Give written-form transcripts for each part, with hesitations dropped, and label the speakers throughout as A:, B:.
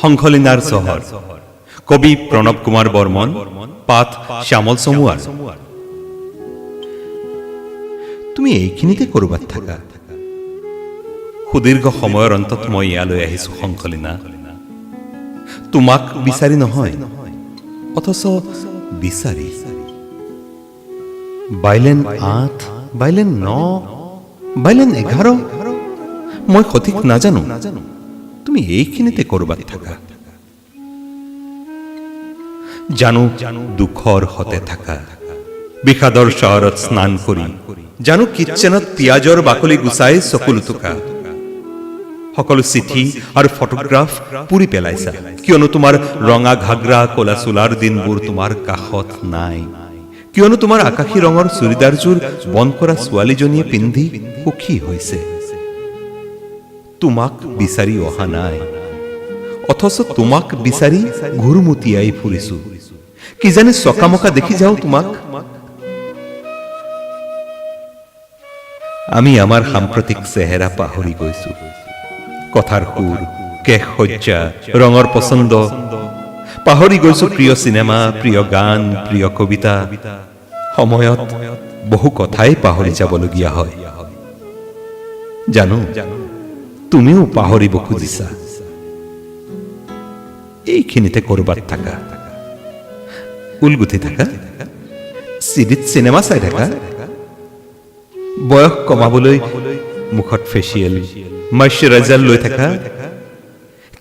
A: সংখলিনাৰ চহৰ কবি প্ৰণৱ কুমাৰ বৰ্মন পাঠ শ্যামল চমুৱাৰ তুমি এইখিনিতে কৰবাত থাকা সুদীৰ্ঘ সময়ৰ অন্তত মই ইয়ালৈ আহিছো সংখলিনা তোমাক বিচাৰি নহয় অথচ বিচাৰি বাইলেন 8 বাইলেন 9 বাইলেন 11 মই সঠিক নাজানো তুমি এইখিনিতে কৰবাত থাকা জানো দুখৰ হতে থাকা বিষাদৰ চহৰত স্নান কৰি জানো কিটচেনত পিয়াজৰ বাকলি গুচাই চকুলো থকা সকলো চিঠি আৰু ফটোগ্ৰাফ পুৰি পেলাইছা কিয়নো তোমাৰ ৰঙা ঘাগৰা কলা চুলাৰ দিনবোৰ তোমাৰ কাষত নাই কিয়নো তোমাৰ আকাশী ৰঙৰ চুৰিদাৰযোৰ বন কৰা ছোৱালীজনীয়ে পিন্ধি সুখী হৈছে তোমাক বিচাৰি অহা নাই অথচ তোমাক বিচাৰি ঘুৰমুটিয়াই ফুৰিছো কিজানি চকামকা দেখি যাও তোমাক আমি আমাৰ সাম্প্ৰতিক চেহেৰা পাহৰি গৈছো কথাৰ সুৰ কেশ সজ্জা ৰঙৰ পছন্দ পাহৰি গৈছো প্ৰিয় চিনেমা প্ৰিয় গান প্ৰিয় কবিতা সময়ত বহু কথাই পাহৰি যাবলগীয়া হয় জানো তুমিও পাহৰিব খুজিছা এইখিনিতে কৰবাত থাকা উলগুঠি থাকা চিডিত চিনেমা চাই থাকা বয়স কমাবলৈ মুখত ফেচিয়েল ময়শ্চাৰাইজাৰ লৈ থাকা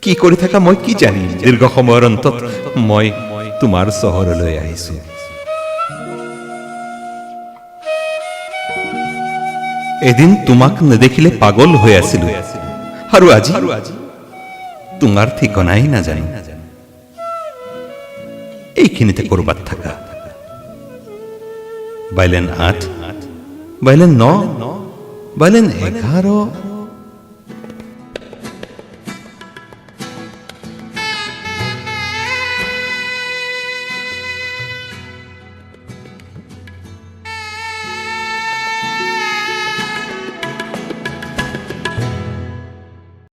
A: কি কৰি থাকা মই কি জানি দীৰ্ঘ সময়ৰ অন্তত মই তোমাৰ চহৰলৈ আহিছো এদিন তোমাক নেদেখিলে পাগল হৈ আছিলো আৰু আজি তোমাৰ ঠিকনাই নাজানো এইখিনিতে কৰবাত থাকা বাইলেন 8 বাইলেন 9 বাইলেন 11